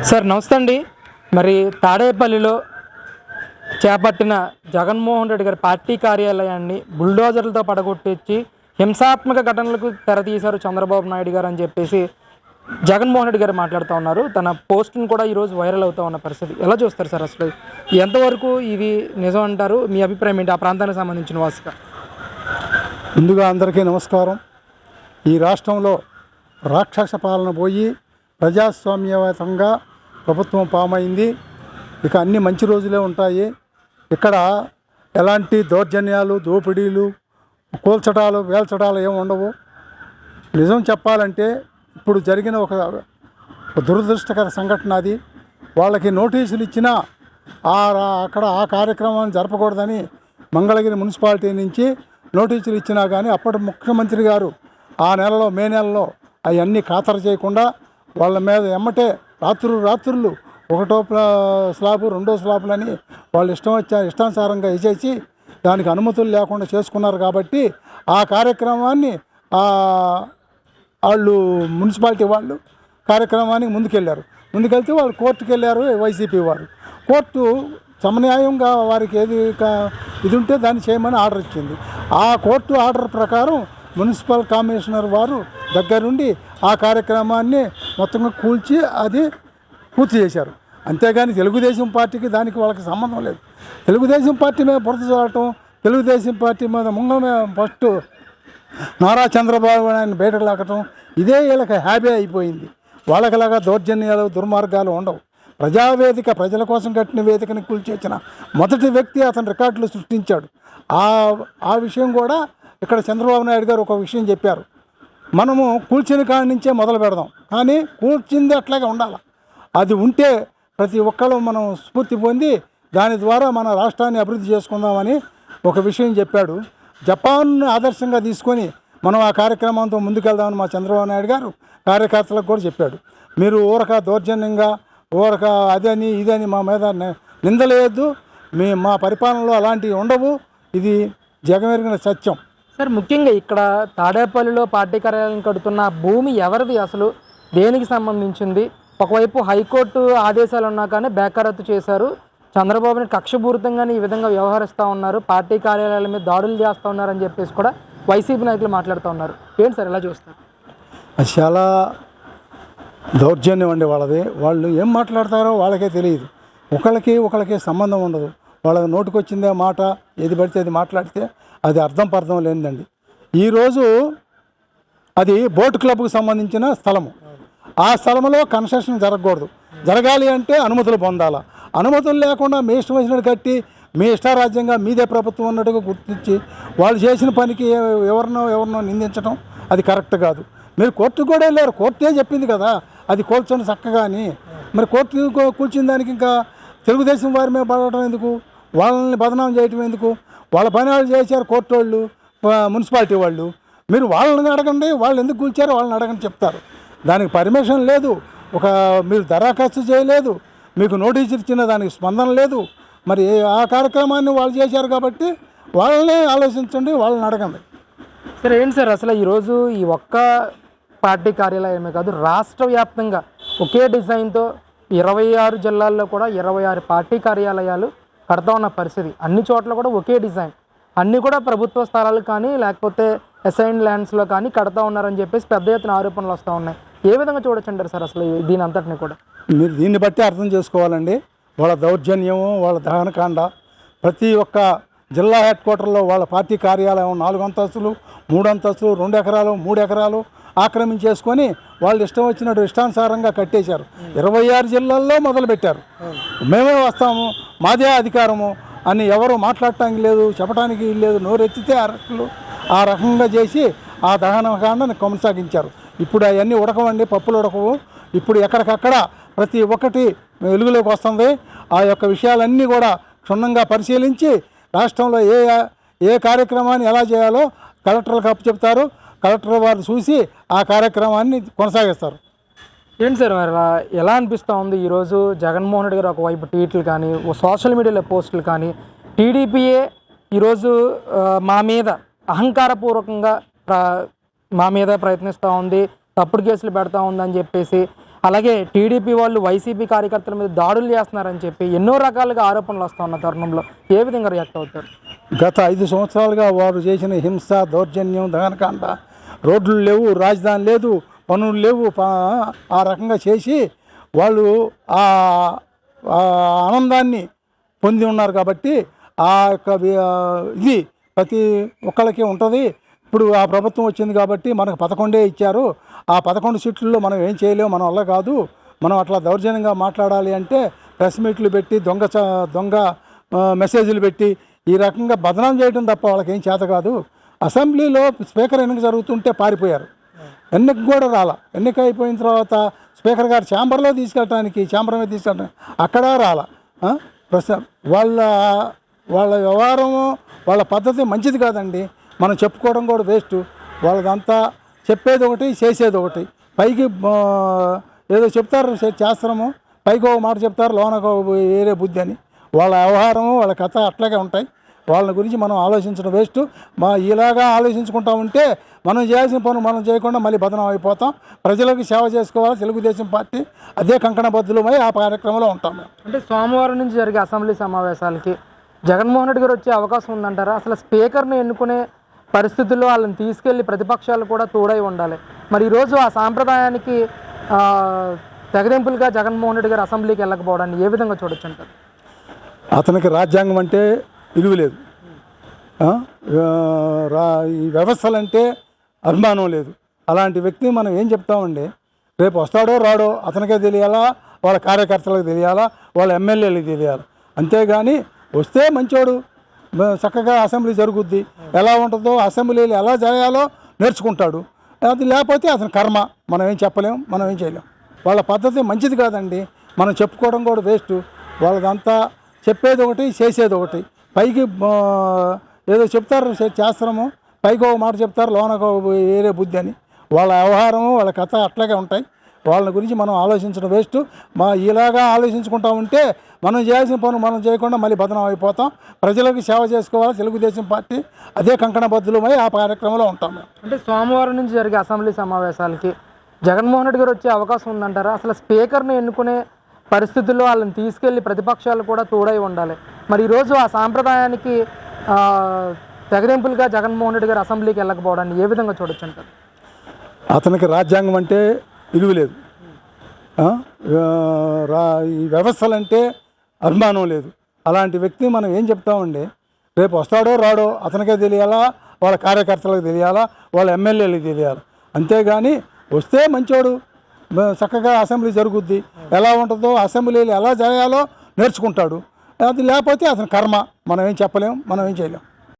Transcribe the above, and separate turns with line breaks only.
Sir నమస్తే అండి. మరి తాడేపల్లిలో చేపట్టిన జగన్మోహన్ రెడ్డి గారి పార్టీ కార్యాలయాన్ని బుల్డోజర్లతో పడగొట్టించి హింసాత్మక ఘటనలకు తెరతీశారు చంద్రబాబు నాయుడు గారు అని చెప్పేసి జగన్మోహన్ రెడ్డి గారు మాట్లాడుతూ ఉన్నారు. తన పోస్ట్ని కూడా ఈరోజు వైరల్ అవుతూ ఉన్న పరిస్థితి ఎలా చూస్తారు సార్? అసలు ఎంతవరకు ఇది నిజం అంటారు? మీ అభిప్రాయం ఏంటి ఆ ప్రాంతానికి సంబంధించిన వాసుగా?
ముందుగా అందరికీ నమస్కారం. ఈ రాష్ట్రంలో రాక్షస పాలన పోయి ప్రజాస్వామ్యయుతంగా ప్రభుత్వం పామైంది. ఇక అన్ని మంచి రోజులే ఉంటాయి. ఇక్కడ ఎలాంటి దౌర్జన్యాలు, దోపిడీలు, కూల్చడాలు, వేల్చడాలు ఏమి ఉండవు. నిజం చెప్పాలంటే ఇప్పుడు జరిగిన ఒక దురదృష్టకర సంఘటన అది. వాళ్ళకి నోటీసులు ఇచ్చినా అక్కడ ఆ కార్యక్రమాన్ని జరపకూడదని మంగళగిరి మున్సిపాలిటీ నుంచి నోటీసులు ఇచ్చినా కానీ అప్పటి ముఖ్యమంత్రి గారు ఆ నెలలో, మే నెలలో అవన్నీ ఖాతరు చేయకుండా వాళ్ళ మీద ఎమ్మటే రాత్రులు ఒకటో స్లాబు, రెండో స్లాబులని వాళ్ళు ఇష్టానుసారంగా వేసేసి దానికి అనుమతులు లేకుండా చేసుకున్నారు. కాబట్టి ఆ కార్యక్రమాన్ని వాళ్ళు మున్సిపాలిటీ వాళ్ళు కార్యక్రమానికి ముందుకెళ్తే వాళ్ళు కోర్టుకు వెళ్ళారు. వైసీపీ వారు కోర్టు సమన్యాయంగా వారికి ఏది ఇది ఉంటే దాన్ని చేయమని ఆర్డర్ ఇచ్చింది. ఆ కోర్టు ఆర్డర్ ప్రకారం మున్సిపల్ కమిషనర్ వారు దగ్గరుండి ఆ కార్యక్రమాన్ని మొత్తంగా కూల్చి అది పూర్తి చేశారు. అంతేగాని తెలుగుదేశం పార్టీకి దానికి వాళ్ళకి సంబంధం లేదు. తెలుగుదేశం పార్టీ మీద బురద చల్లటం, తెలుగుదేశం పార్టీ మీద ఫస్ట్ నారా చంద్రబాబు నాయుడు బయటకు లాగటం ఇదే వీళ్ళకి హ్యాబీ అయిపోయింది. వాళ్ళకిలాగా దౌర్జన్యాలు, దుర్మార్గాలు ఉండవు. ప్రజావేదిక ప్రజల కోసం కట్టిన వేదికని కూల్చేసిన మొదటి వ్యక్తి అతని రికార్డులు సృష్టించాడు. ఆ విషయం కూడా ఇక్కడ చంద్రబాబు నాయుడు గారు ఒక విషయం చెప్పారు. మనము కూల్చిన కాడి నుంచే మొదలు పెడదాం, కానీ కూల్చింది అట్లాగే ఉండాలి. అది ఉంటే ప్రతి ఒక్కరు మనం స్ఫూర్తి పొంది దాని ద్వారా మన రాష్ట్రాన్ని అభివృద్ధి చేసుకుందామని ఒక విషయం చెప్పాడు. జపాన్ను ఆదర్శంగా తీసుకొని మనం ఆ కార్యక్రమంతో ముందుకెళ్దామని మా చంద్రబాబు నాయుడు గారు కార్యకర్తలకు కూడా చెప్పాడు. మీరు ఊరక దౌర్జన్యంగా అదని ఇదని మా మీద నిందలేయద్దు. మా పరిపాలనలో అలాంటివి ఉండవు. ఇది జగమెరిగిన సత్యం.
సార్, ముఖ్యంగా ఇక్కడ తాడేపల్లిలో పార్టీ కార్యాలయం కడుతున్న భూమి ఎవరిది? అసలు దేనికి సంబంధించింది? ఒకవైపు హైకోర్టు ఆదేశాలు ఉన్నా కానీ బేఖరత్తు చేశారు. చంద్రబాబుని కక్షపూరితంగానే ఈ విధంగా వ్యవహరిస్తూ ఉన్నారు, పార్టీ కార్యాలయాల మీద దాడులు చేస్తూ ఉన్నారని చెప్పేసి కూడా వైసీపీ నాయకులు మాట్లాడుతూ ఉన్నారు. ఏంటి సార్ ఎలా చూస్తారు?
అది చాలా దౌర్జన్యం అండి వాళ్ళది. వాళ్ళు ఏం మాట్లాడతారో వాళ్ళకే తెలియదు. ఒకళ్ళకి సంబంధం ఉండదు. వాళ్ళ నోటికొచ్చిందే మాట ఏది పడితే అది మాట్లాడితే అది అర్థం లేనిదండి. ఈరోజు అది బోట్ క్లబ్కు సంబంధించిన స్థలము. ఆ స్థలంలో కన్స్ట్రక్షన్ జరగకూడదు. జరగాలి అంటే అనుమతులు పొందాలా. అనుమతులు లేకుండా మీ ఇష్టం వచ్చినట్టు కట్టి మీ ఇష్టారాజ్యంగా మీదే ప్రభుత్వం ఉన్నట్టుగా గుర్తించి వాళ్ళు చేసిన పనికి ఎవరినో నిందించడం అది కరెక్ట్ కాదు. మీరు కోర్టుకు కూడా వెళ్ళారు. కోర్టే చెప్పింది కదా అది కూల్చండి చక్కగా అని. మరి కోర్టు కూల్చిన దానికి ఇంకా తెలుగుదేశం వారి మీద పడటం ఎందుకు? వాళ్ళని బదనాం చేయటం ఎందుకు? వాళ్ళ పని వాళ్ళు చేశారు కోర్టు వాళ్ళు, మున్సిపాలిటీ వాళ్ళు. మీరు వాళ్ళని అడగండి, వాళ్ళు ఎందుకు కూల్చారో వాళ్ళని అడగండి చెప్తారు. దానికి పర్మిషన్ లేదు, మీరు దరఖాస్తు చేయలేదు, మీకు నోటీసు ఇచ్చిన దానికి స్పందన లేదు. మరి ఆ కార్యక్రమాన్ని వాళ్ళు చేశారు కాబట్టి వాళ్ళనే ఆలోచించండి, వాళ్ళని అడగండి.
సరే, ఏంటి సార్ అసలు ఈరోజు ఈ ఒక్క పార్టీ కార్యాలయమే కాదు, రాష్ట్ర వ్యాప్తంగా ఒకే డిజైన్తో 26 జిల్లాల్లో కూడా 26 పార్టీ కార్యాలయాలు కడతా ఉన్న పరిస్థితి. అన్ని చోట్ల కూడా ఒకే డిజైన్, అన్నీ కూడా ప్రభుత్వ స్థలాలు కానీ లేకపోతే అసైన్ ల్యాండ్స్లో కానీ కడతా ఉన్నారని చెప్పేసి పెద్ద ఎత్తున ఆరోపణలు వస్తూ ఉన్నాయి. ఏ విధంగా చూడొచ్చంటారు సార్ అసలు దీని అంతటిని కూడా?
మీరు దీన్ని బట్టి అర్థం చేసుకోవాలండి. వాళ్ళ దౌర్జన్యము, వాళ్ళ దహనకాండ. ప్రతి ఒక్క జిల్లా హెడ్ క్వార్టర్లో వాళ్ళ పార్టీ కార్యాలయం 4 అంతస్తులు, 3 అంతస్తులు, 2 ఎకరాలు, 3 ఎకరాలు ఆక్రమించేసుకొని వాళ్ళు ఇష్టం వచ్చినట్టు ఇష్టానుసారంగా కట్టేశారు. 26 జిల్లాల్లో మొదలుపెట్టారు. మేమే వస్తాము, మాదే అధికారము అని ఎవరు మాట్లాడటానికి లేదు, చెప్పడానికి లేదు. నోరెత్తితే ఆ రకంగా చేసి ఆ దహనకాండని కొనసాగించారు. ఇప్పుడు అవన్నీ ఉడకవండి, పప్పులు ఉడకవు. ఇప్పుడు ఎక్కడికక్కడ ప్రతి ఒక్కటి వెలుగులోకి వస్తుంది. ఆ యొక్క విషయాలన్నీ కూడా క్షుణ్ణంగా పరిశీలించి రాష్ట్రంలో ఏ కార్యక్రమాన్ని ఎలా చేయాలో కలెక్టర్లకు అప్పచెప్తారు. కలెక్టర్ వారు చూసి ఆ కార్యక్రమాన్ని కొనసాగిస్తారు.
ఏంటి సార్ మరి ఎలా అనిపిస్తూ ఉంది? ఈరోజు జగన్మోహన్ రెడ్డి గారు ఒకవైపు ట్వీట్లు కానీ సోషల్ మీడియాలో పోస్టులు కానీ టీడీపీయే ఈరోజు మా మీద అహంకారపూర్వకంగా మా మీద ప్రయత్నిస్తూ ఉంది, తప్పుడు కేసులు పెడతా ఉందని చెప్పేసి అలాగే టీడీపీ వాళ్ళు వైసీపీ కార్యకర్తల మీద దాడులు చేస్తున్నారని చెప్పి ఎన్నో రకాలుగా ఆరోపణలు వస్తున్న తరుణంలో ఏ విధంగా రియాక్ట్ అవుతారు?
గత 5 సంవత్సరాలుగా వారు చేసిన హింస, దౌర్జన్యం, దహనకాండ, రోడ్లు లేవు, రాజధాని లేదు, పనులు లేవు, ఆ రకంగా చేసి వాళ్ళు ఆ ఆనందాన్ని పొంది ఉన్నారు. కాబట్టి ఆ యొక్క ఇది ప్రతి ఒక్కళ్ళకి ఉంటుంది. ఇప్పుడు ఆ ప్రభుత్వం వచ్చింది కాబట్టి మనకు 11 ఇచ్చారు. ఆ 11 సీట్లలో మనం ఏం చేయలేము, మన వల్ల కాదు. మనం అట్లా దౌర్జన్యంగా మాట్లాడాలి అంటే ప్రెస్ మీట్లు పెట్టి దొంగ మెసేజ్లు పెట్టి ఈ రకంగా బదనాం చేయడం తప్ప వాళ్ళకి ఏం చేత కాదు. అసెంబ్లీలో స్పీకర్ ఎన్నిక జరుగుతుంటే పారిపోయారు. ఎన్నిక కూడా రాలా. ఎన్నిక అయిపోయిన తర్వాత స్పీకర్ గారు ఛాంబర్ మీద తీసుకెళ్ళడానికి అక్కడ రాలా. వాళ్ళ వ్యవహారము, వాళ్ళ పద్ధతి మంచిది కాదండి. మనం చెప్పుకోవడం కూడా వేస్ట్. వాళ్ళదంతా చెప్పేది ఒకటి, చేసేది ఒకటి. పైకి ఏదో చెప్తారు చేస్తాము, పైకి ఒక మాట చెప్తారు, లోనకు వేరే బుద్ధి అని. వాళ్ళ వ్యవహారము, వాళ్ళ కథ అట్లాగే ఉంటాయి. వాళ్ళ గురించి మనం ఆలోచించడం వేస్ట్. ఇలాగా ఆలోచించుకుంటా ఉంటే మనం చేయాల్సిన పనులు మనం చేయకుండా మళ్ళీ బదనం అయిపోతాం. ప్రజలకు సేవ చేసుకోవాలి తెలుగుదేశం పార్టీ. అదే కంకణబద్ధులమై ఆ కార్యక్రమంలో ఉంటాం.
అంటే సోమవారం నుంచి జరిగే అసెంబ్లీ సమావేశాలకి జగన్మోహన్ రెడ్డి గారు వచ్చే అవకాశం ఉందంటారా? అసలు స్పీకర్ని ఎన్నుకునే పరిస్థితుల్లో వాళ్ళని తీసుకెళ్లి ప్రతిపక్షాలు కూడా తోడై ఉండాలి. మరి ఈరోజు ఆ సాంప్రదాయానికి తెగదెంపులుగా జగన్మోహన్ రెడ్డి గారు అసెంబ్లీకి వెళ్ళకపోవడాన్ని ఏ విధంగా చూడొచ్చు అంటారు?
అతనికి రాజ్యాంగం అంటే విలువ లేదు, ఈ వ్యవస్థలంటే అభిమానం లేదు. అలాంటి వ్యక్తిని మనం ఏం చెప్తామండి? రేపు వస్తాడో రాడో అతనికే తెలియాలా, వాళ్ళ కార్యకర్తలకు తెలియాలా, వాళ్ళ ఎమ్మెల్యేలకు తెలియాలి. అంతేగాని వస్తే మంచోడు, చక్కగా అసెంబ్లీ జరుగుద్ది, ఎలా ఉంటుందో అసెంబ్లీలు ఎలా జరగాలో నేర్చుకుంటాడు. అది లేకపోతే అతని కర్మ. మనం ఏం చెప్పలేం, మనం ఏం చేయలేం. వాళ్ళ పద్ధతి మంచిది కాదండి. మనం చెప్పుకోవడం కూడా వేస్ట్. వాళ్ళదంతా చెప్పేది ఒకటి, చేసేది ఒకటి. పైకి ఏదో చెప్తారు చేస్తాము, పైకి ఒక మాట చెప్తారు, లోనకు వేరే బుద్ధి అని. వాళ్ళ వ్యవహారము, వాళ్ళ కథ అట్లాగే ఉంటాయి. వాళ్ళ గురించి మనం ఆలోచించడం వేస్ట్. ఇలాగా ఆలోచించుకుంటా ఉంటే మనం చేయాల్సిన పనులు మనం చేయకుండా మళ్ళీ బదనం అయిపోతాం. ప్రజలకు సేవ చేసుకోవాలి తెలుగుదేశం పార్టీ. అదే కంకణబద్ధులమై ఆ కార్యక్రమంలో ఉంటాం.
అంటే సోమవారం నుంచి జరిగే అసెంబ్లీ సమావేశాలకి జగన్మోహన్ రెడ్డి గారు వచ్చే అవకాశం ఉందంటారా? అసలు స్పీకర్ని ఎన్నుకునే పరిస్థితుల్లో వాళ్ళని తీసుకెళ్లి ప్రతిపక్షాలు కూడా తోడై ఉండాలి. మరి ఈరోజు ఆ సాంప్రదాయానికి తెగదెంపులుగా జగన్మోహన్ రెడ్డి గారు అసెంబ్లీకి వెళ్ళకపోవడాన్ని ఏ విధంగా చూడొచ్చు అంటారు?
అతనికి రాజ్యాంగం అంటే విలువ లేదు, ఈ వ్యవస్థలంటే అభిమానం లేదు. అలాంటి వ్యక్తిని మనం ఏం చెప్తామండి? రేపు వస్తాడో రాడో అతనికే తెలియాలా, వాళ్ళ కార్యకర్తలకు తెలియాలా, వాళ్ళ ఎమ్మెల్యేలకు తెలియాలి. అంతేగాని వస్తే మంచోడు, చక్కగా అసెంబ్లీ జరుగుద్ది, ఎలా ఉంటుందో అసెంబ్లీలు ఎలా జరగాలో నేర్చుకుంటాడు. అది లేకపోతే అతని కర్మ. మనం ఏం చెప్పలేం, మనం ఏం చేయలేం.